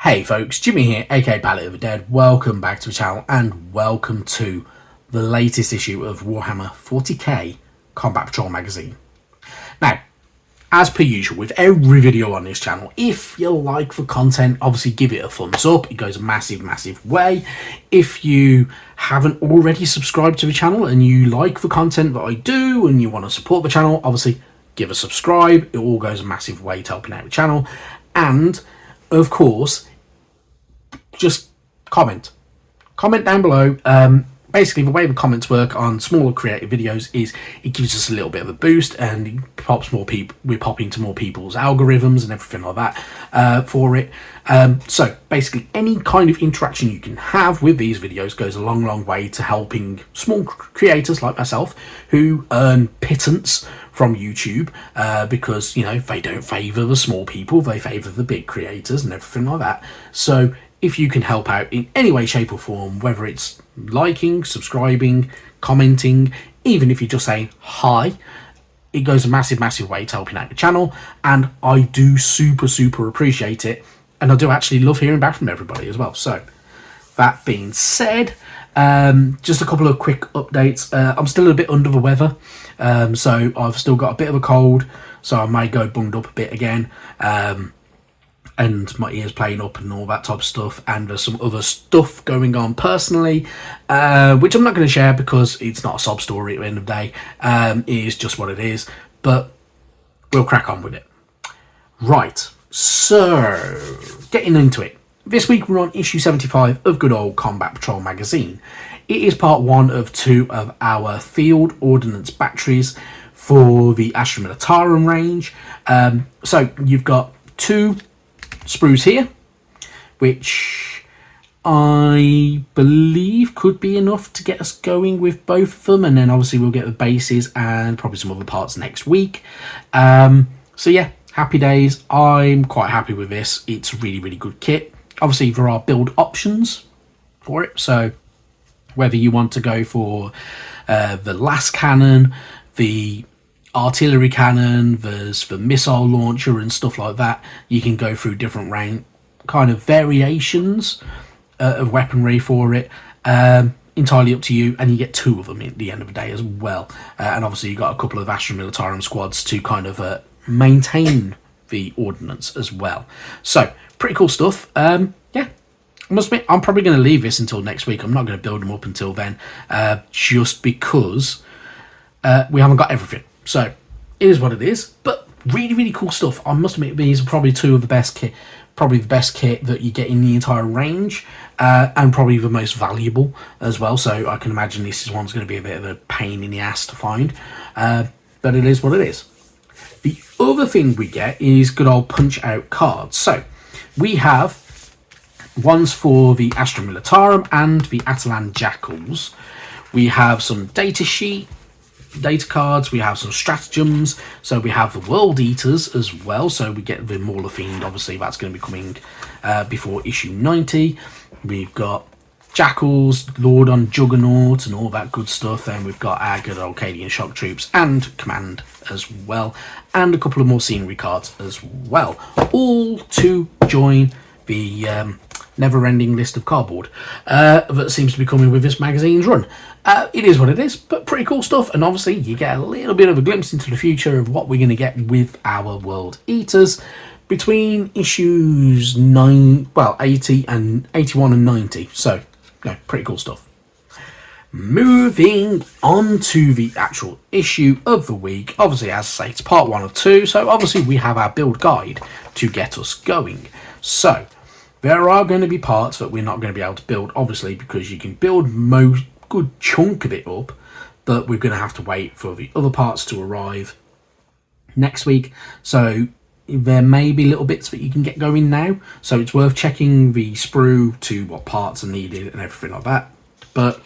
Hey folks, Jimmy here, aka Ballad of the Dead. Welcome back to the channel and welcome to the latest issue of Warhammer 40k Combat Patrol magazine. Now, as per usual with every video on this channel, if you like the content, obviously give it a thumbs up. It goes a massive way. If you haven't already subscribed to the channel and you like the content that I do and you want to support the channel, obviously give a subscribe. It all goes a massive way to helping out the channel. And of course, just comment down below. Basically the way the comments work on smaller creative videos is it gives us a little bit of a boost and it pops more people, we pop into more people's algorithms and everything like that for it. So basically any kind of interaction you can have with these videos goes a long way to helping small creators like myself who earn pittance from YouTube because, you know, they don't favour the small people, they favour the big creators and everything like that. So if you can help out in any way, shape or form, whether it's liking, subscribing, commenting, even if you're just saying hi, it goes a massive way to helping out the channel, and I do super appreciate it, and I do actually love hearing back from everybody as well. So that being said, just a couple of quick updates. I'm still a bit under the weather, so I've still got a bit of a cold, so I may go bunged up a bit again, and my ears playing up and all that type of stuff, and there's some other stuff going on personally, which I'm not going to share because it's not a sob story at the end of the day. It is just what it is, but we'll crack on with it. Right, so getting into it. This week we're on issue 75 of good old Combat Patrol magazine. It is part 1 of 2 of our field ordnance batteries for the Astra Militarum range. So you've got 2 sprues here, which I believe could be enough to get us going with both of them, and then obviously we'll get the bases and probably some other parts next week. So yeah, happy days. I'm quite happy with this. It's a really good kit. Obviously there are build options for it, so whether you want to go for the las cannon, the artillery cannon, there's the missile launcher and stuff like that, you can go through different rank kind of variations of weaponry for it. Entirely up to you, and you get 2 of them at the end of the day as well. And obviously you've got a couple of Astra Militarum squads to kind of maintain the ordnance as well. So pretty cool stuff. Yeah, I must admit I'm probably going to leave this until next week. I'm not going to build them up until then, just because we haven't got everything. So it is what it is, but really cool stuff. I must admit these are probably 2 of the best kit, probably the best kit that you get in the entire range, and probably the most valuable as well. So I can imagine this one's going to be a bit of a pain in the ass to find, but it is what it is. The other thing we get is good old punch out cards. So we have ones for the Astra Militarum and the Atalan Jackals. We have some data cards, we have some stratagems, so we have the World Eaters as well, so we get the Mauler Fiend, obviously that's going to be coming before issue 90. We've got Jackals, Lord on Juggernaut and all that good stuff. Then we've got our good old Cadian Shock Troops and Command as well, and a couple of more scenery cards as well, all to join the never-ending list of cardboard that seems to be coming with this magazine's run. It is what it is, but pretty cool stuff, and obviously you get a little bit of a glimpse into the future of what we're going to get with our World Eaters between issues 80 and 81 and 90. So, no, pretty cool stuff. Moving on to the actual issue of the week. Obviously, as I say, it's part 1 of 2, so obviously we have our build guide to get us going. So there are going to be parts that we're not going to be able to build, obviously, because you can build most good chunk of it up, but we're going to have to wait for the other parts to arrive next week. So there may be little bits that you can get going now, so it's worth checking the sprue to what parts are needed and everything like that. But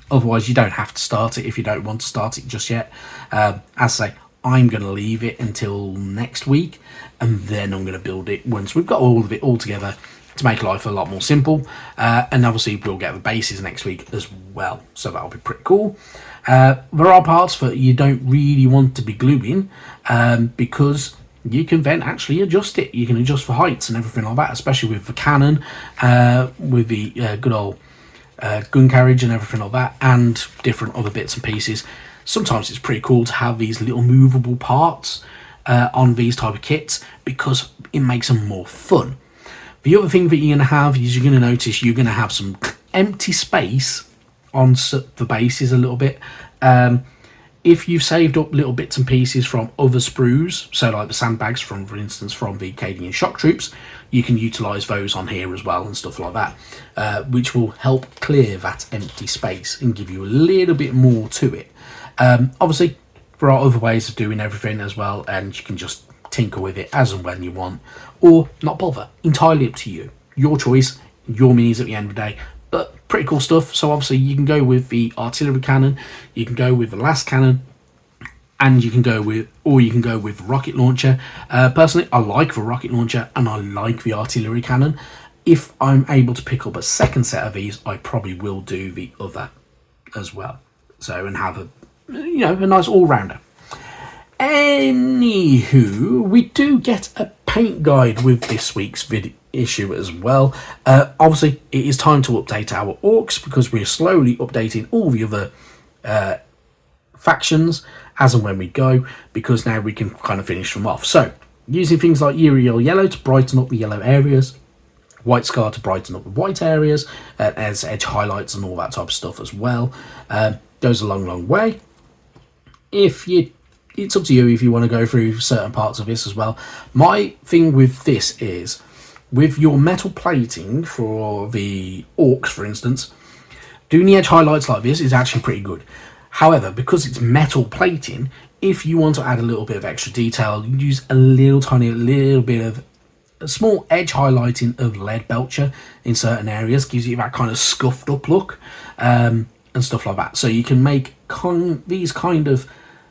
otherwise you don't have to start it if you don't want to start it just yet. As I say, I'm going to leave it until next week, and then I'm going to build it once we've got all of it all together to make life a lot more simple. And obviously we'll get the bases next week as well, so that'll be pretty cool. There are parts that you don't really want to be gluing because you can then actually adjust it. You can adjust for heights and everything like that, especially with the cannon, with the good old gun carriage and everything like that, and different other bits and pieces. Sometimes it's pretty cool to have these little movable parts on these type of kits, because it makes them more fun. The other thing that you're going to have is you're going to notice you're going to have some empty space on the bases a little bit. If you've saved up little bits and pieces from other sprues, so like the sandbags from, for instance, from the Acadian Shock Troops, you can utilise those on here as well and stuff like that, which will help clear that empty space and give you a little bit more to it. Obviously, there are other ways of doing everything as well, and you can just tinker with it as and when you want, or not bother. Entirely up to you. Your choice, your minis at the end of the day. But pretty cool stuff. So obviously you can go with the artillery cannon, you can go with the last cannon, and you can go with the rocket launcher. Personally, I like the rocket launcher and I like the artillery cannon. If I'm able to pick up a second set of these, I probably will do the other as well. So, and have a nice all-rounder. Anywho, we do get a paint guide with this week's issue as well. Obviously, it is time to update our orcs, because we're slowly updating all the other factions as and when we go, because now we can kind of finish them off. So, using things like Uriel Yellow to brighten up the yellow areas, White Scar to brighten up the white areas, as edge highlights and all that type of stuff as well. Goes a long way. It's up to you if you want to go through certain parts of this as well. My thing with this is, with your metal plating for the orcs, for instance, doing the edge highlights like this is actually pretty good. However, because it's metal plating, if you want to add a little bit of extra detail, you use a little bit of a small edge highlighting of lead belcher in certain areas, gives you that kind of scuffed up look, and stuff like that. So you can make these kind of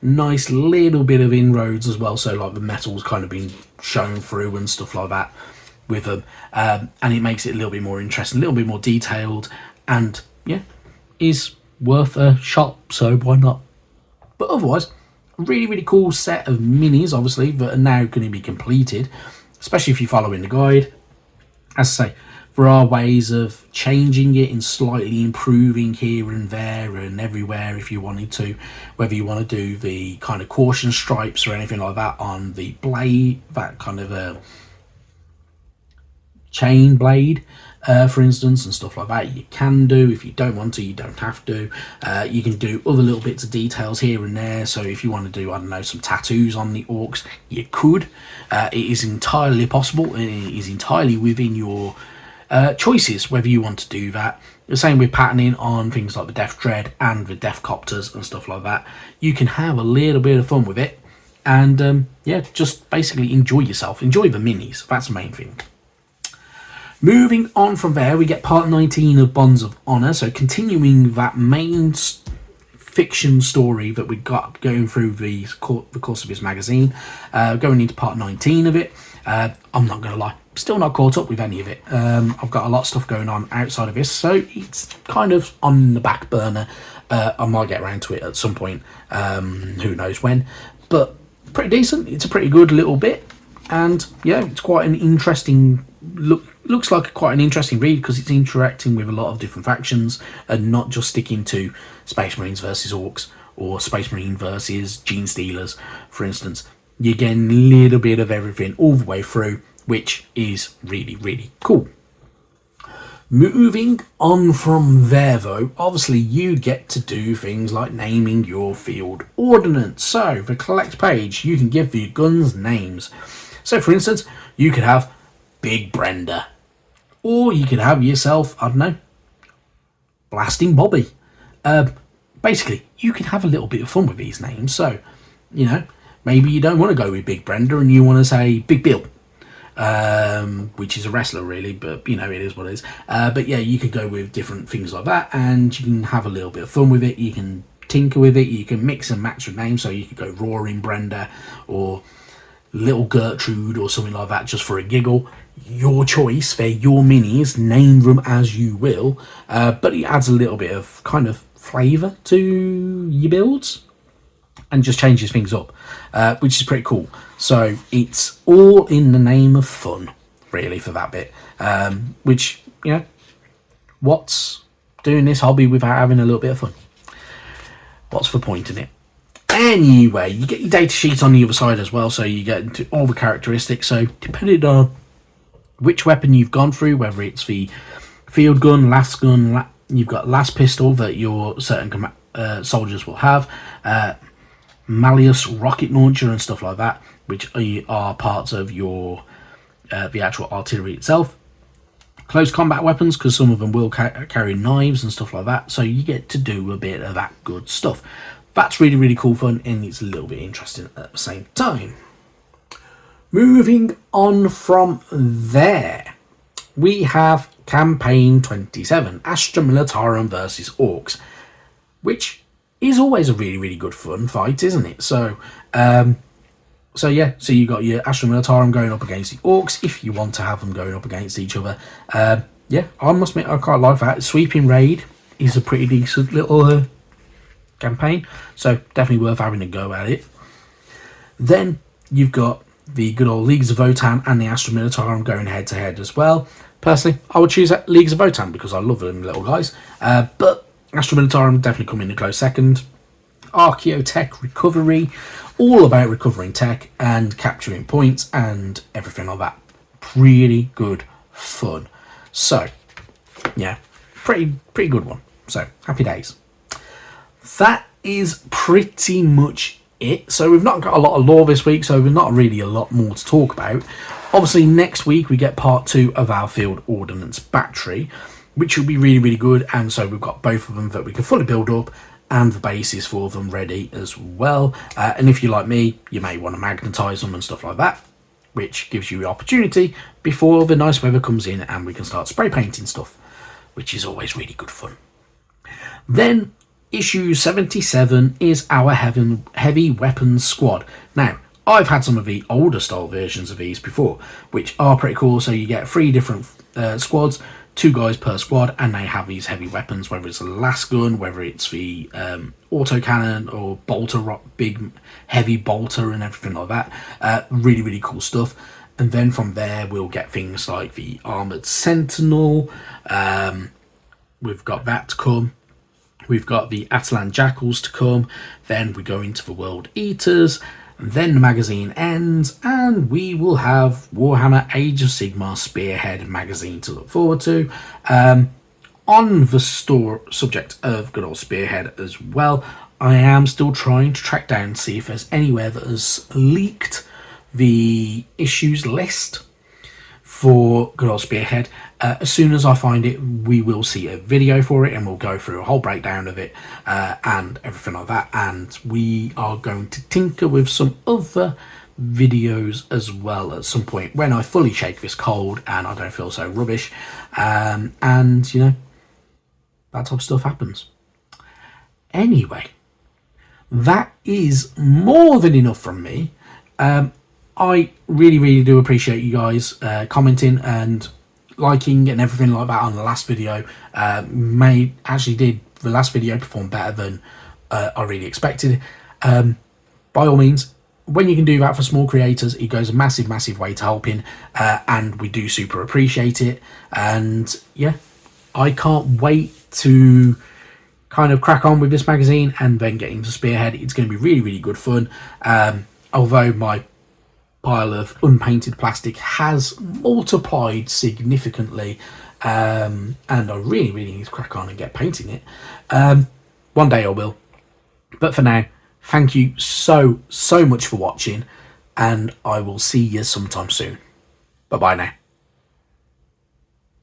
nice little bit of inroads as well, so like the metal's kind of been shown through and stuff like that with them, and it makes it a little bit more interesting, a little bit more detailed, and yeah, is worth a shot, so why not? But otherwise, a really cool set of minis, obviously, that are now going to be completed, especially if you're following the guide. As I say, there are ways of changing it and slightly improving here and there and everywhere if you wanted to, whether you want to do the kind of caution stripes or anything like that on the blade, that kind of a chain blade, for instance, and stuff like that. You can do. If you don't want to, you don't have to. You can do other little bits of details here and there. So if you want to do, I don't know, some tattoos on the orcs, you could. It is entirely possible, and it is entirely within your choices whether you want to do that. The same with patterning on things like the Death Dread and the Death Copters and stuff like that. You can have a little bit of fun with it, and yeah, just basically enjoy yourself. Enjoy the minis. That's the main thing. Moving on from there, we get part 19 of Bonds of Honor. So continuing that main fiction story that we got going through the course of this magazine, going into part 19 of it. I'm not going to lie, still not caught up with any of it. I've got a lot of stuff going on outside of this, so it's kind of on the back burner. I might get around to it at some point, who knows when, but pretty decent. It's a pretty good little bit, and yeah, it's quite an interesting looks like quite an interesting read, because it's interacting with a lot of different factions and not just sticking to Space Marines versus Orcs or Space Marine versus Gene Stealers, for instance. You're getting a little bit of everything all the way through, which is really cool. Moving on from there though, obviously you get to do things like naming your field ordnance. So the collect page, you can give your guns names. So for instance, you could have Big Brenda, or you could have yourself, I don't know, Blasting Bobby. Basically, you can have a little bit of fun with these names. So, you know, maybe you don't want to go with Big Brenda and you want to say Big Bill, which is a wrestler really, but you know, it is what it is. But yeah, you could go with different things like that, and you can have a little bit of fun with it. You can tinker with it. You can mix and match with names. So you could go Roaring Brenda or Little Gertrude or something like that, just for a giggle. Your choice. They're your minis. Name them as you will. But it adds a little bit of kind of flavour to your builds. and just changes things up, which is pretty cool. So it's all in the name of fun, really, for that bit. Which, you know, what's doing this hobby without having a little bit of fun? What's the point in it? Anyway, you get your data sheet on the other side as well, so you get into all the characteristics. So depending on which weapon you've gone through, whether it's the field gun, last gun, you've got last pistol that your certain soldiers will have, Malleus rocket launcher and stuff like that, which are parts of your the actual artillery itself. Close combat weapons, because some of them will carry knives and stuff like that, so you get to do a bit of that good stuff. That's really, really cool fun, and it's a little bit interesting at the same time. Moving on from there, we have Campaign 27, Astra Militarum versus Orcs, which is always a really, really good fun fight, isn't it? So you got your Astra Militarum going up against the Orcs, if you want to have them going up against each other. Yeah, I must admit, I quite like that. Sweeping Raid is a pretty decent little campaign, so definitely worth having a go at it. Then you've got the good old Leagues of Votann and the Astra Militarum going head to head as well. Personally, I would choose Leagues of Votann because I love them little guys, but Astra Militarum definitely come in a close second. Archaeotech Recovery, all about recovering tech and capturing points and everything like that. Pretty good fun. So yeah, pretty good one. So happy days. That is pretty much it. So we've not got a lot of lore this week, so we've not really a lot more to talk about. Obviously next week we get part 2 of our field ordnance battery, which will be really, really good, and so we've got both of them that we can fully build up and the bases for them ready as well. And if you're like me, you may want to magnetize them and stuff like that, which gives you the opportunity before the nice weather comes in and we can start spray painting stuff, which is always really good fun. Then issue 77 is our heavy weapons squad. Now, I've had some of the older style versions of these before, which are pretty cool. So you get 3 different squads, 2 guys per squad, and they have these heavy weapons, whether it's a las gun, whether it's the autocannon or bolter, big heavy bolter and everything like that. Really, really cool stuff. And then from there we'll get things like the armored sentinel. We've got that to come. We've got the Atalan jackals to come. Then we go into the world eaters. Then the magazine ends, and we will have Warhammer Age of Sigmar Spearhead magazine to look forward to. On the subject of good old Spearhead as well, I am still trying to track down, see if there's anywhere that has leaked the issues list for good old Spearhead. As soon as I find it, we will see a video for it and we'll go through a whole breakdown of it and everything like that. And we are going to tinker with some other videos as well at some point when I fully shake this cold and I don't feel so rubbish. And, you know, that type of stuff happens. Anyway, that is more than enough from me. I really, really do appreciate you guys commenting and liking and everything like that on the last video. The last video performed better than I really expected. By all means, when you can do that for small creators, it goes a massive, massive way to helping, and we do super appreciate it. And yeah, I can't wait to kind of crack on with this magazine and then get into Spearhead. It's going to be really, really good fun. Although my pile of unpainted plastic has multiplied significantly, and I really, really need to crack on and get painting it. One day I will, but for now, thank you so much for watching, and I will see you sometime soon. Bye bye now.